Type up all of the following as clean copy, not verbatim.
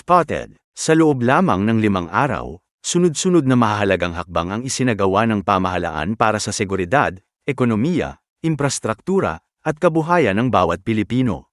Spotted. Sa loob lamang ng 5 araw, sunod-sunod na mahahalagang hakbang ang isinagawa ng pamahalaan para sa seguridad, ekonomiya, infrastruktura, at kabuhayan ng bawat Pilipino.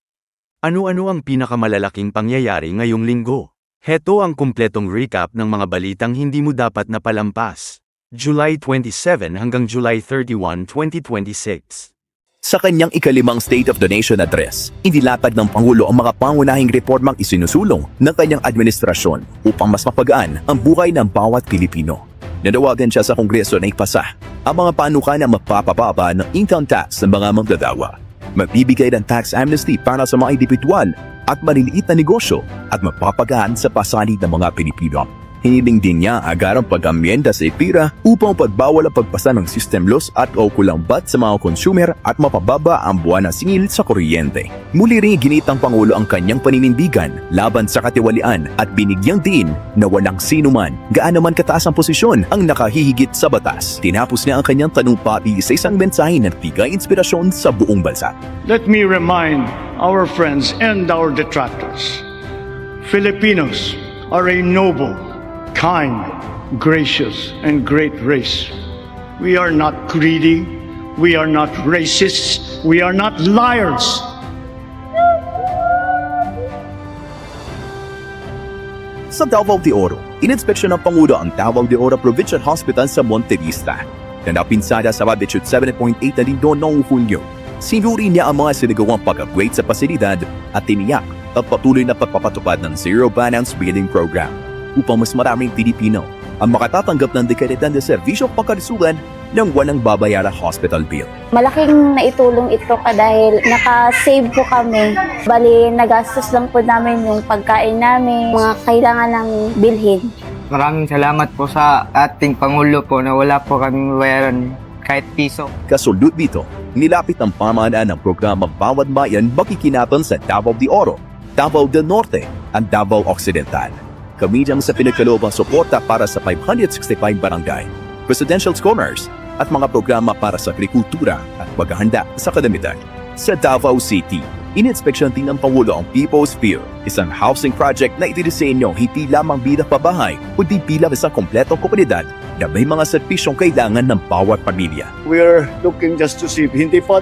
Ano-ano ang pinakamalalaking pangyayari ngayong linggo? Heto ang kumpletong recap ng mga balitang hindi mo dapat napalampas. July 27 hanggang July 31, 2026. Sa kanyang ikalimang State of the Nation address, inilatag ng Pangulo ang mga pangunahing reformang isinusulong ng kanyang administrasyon upang mas mapagaan ang buhay ng bawat Pilipino. Nanawagan siya sa Kongreso na ipasa ang mga panukala na magpapababa ng income tax ng mga manggagawa, magbibigay ng tax amnesty para sa mga individual at maliliit na negosyo at magpapagaan sa pasanin ng mga Pilipino. Hiniling din niya agarang pag-amyenda sa IPIRA upang pagbawal ang pagpasa ng system loss at o kulang VAT sa mga consumer at mapababa ang buwan na singil sa kuryente. Muli rin ginitang Pangulo ang kanyang paninindigan laban sa katiwalian at binigyang diin na walang sinuman gaano man kataas ang posisyon ang nakahihigit sa batas. Tinapos niya ang kanyang tanumpati sa isang mensahe na nagbigay inspirasyon sa buong bansa. Let me remind our friends and our detractors, Filipinos are a noble, kind, gracious, and great race. We are not greedy, we are not racist, we are not liars. Sa Davao de Oro, ininspeksyon ng Pangulo ang Davao de Oro Provincial Hospital sa Monte Vista na napinsada sa budget 7.8 na lindo noong Hunyo. Sinuri niya ang mga sinagawang pag-upgrade sa pasilidad at tiniyak ang patuloy na pagpapatupad ng Zero Balance Billing Program upang mas maraming Pilipino ang makatatanggap ng dekalidad na serbisyong pangkalusugan ng walang babayarang hospital bill. Malaking naitulong ito dahil naka-save po kami. Bali, nagastos lang po namin yung pagkain namin, mga kailangan ng bilhin. Maraming salamat po sa ating Pangulo po na wala po kaming bayaran kahit piso. Kasunod dito, nilapit ang pamahalaan ng programa Bawat Bayan makikinabang sa Davao de Oro, Davao del Norte, at Davao Occidental. Kabilang sa pinagkaloobang suporta para sa 565 barangay, residential scholars, at mga programa para sa agrikultura at paghahanda sa kalamidad. Sa Davao City, ininspeksyon din ng Pangulo ang People's Pier, isang housing project na itinisenyo hindi lamang bilang pabahay, kundi bilang isang kompletong komunidad na may mga serbisyong kailangan ng bawat pamilya. We're looking just to see, hindi pa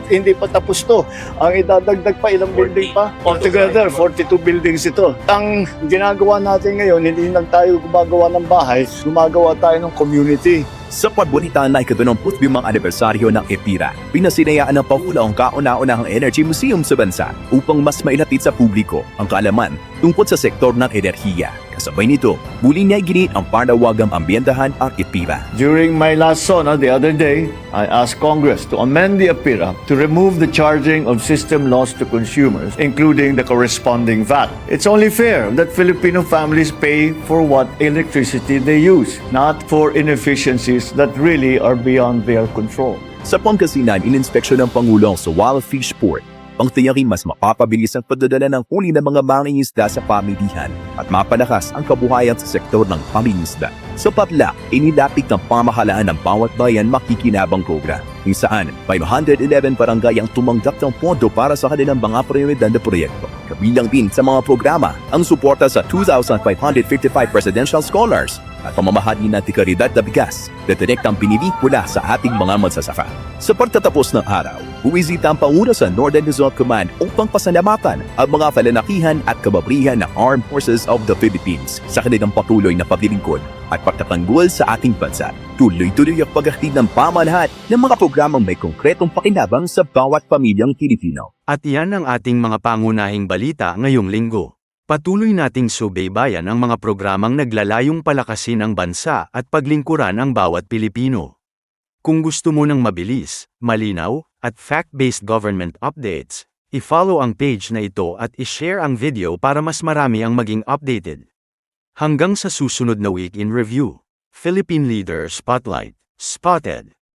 tapos to. Ang idadagdag pa ilang building pa. Altogether, 42 buildings ito. Ang ginagawa natin ngayon, hindi lang tayo gumagawa ng bahay, gumagawa tayo ng community. Sa pagbunita na ika-25 anibersaryo ng EPIRA, pinasinayaan ng Pangulo ang kauna-unahang Energy Museum sa bansa upang mas mailatid sa publiko ang kaalaman tungkol sa sektor ng enerhiya. Kasabay nito, muli niya iginit ang panawagang ambientahan ang EPIRA. During my last SONA the other day, I asked Congress to amend the APIRA to remove the charging of system loss to consumers, including the corresponding VAT. It's only fair that Filipino families pay for what electricity they use, not for inefficiencies that really are beyond their control. Sa Pangasinan, ininspeksyon ng Pangulo sa Wild Fish Port, pang tiyakin mas mapapabilis ang pagdadala ng huli ng mga mangingisda sa pamilihan at mapalakas ang kabuhayan sa sektor ng pangingisda. Sa Patla, inilapit ng pamahalaan ng bawat bayan makikinabang program, kung saan 511 barangay ang tumanggap ng pondo para sa kanilang mga prioridad na proyekto. Kabilang din sa mga programa ang suporta sa 2,555 residential scholars at pamamahagi ng tikaridad na bigas na direktang pinili mula sa ating mga magsasaka. Sa pagtatapos ng araw, buwisita ang Pangulo sa Northern Luzon Command upang pasalamatan ang mga kalalakihan at kababrihan ng Armed Forces of the Philippines sa kanilang patuloy na paglilingkod at pagtatanggol sa ating bansa. Tuloy-tuloy ang paghatid ng pamahalaan ng mga programang may konkretong pakinabang sa bawat pamilyang Pilipino. At iyan ang ating mga pangunahing balita ngayong linggo. Patuloy nating subaybayan ang mga programang naglalayong palakasin ang bansa at paglingkuran ang bawat Pilipino. Kung gusto mo ng mabilis, malinaw, at fact-based government updates, i-follow ang page na ito at i-share ang video para mas marami ang maging updated. Hanggang sa susunod na Week in Review, Philippine Leader Spotlight, Spotted.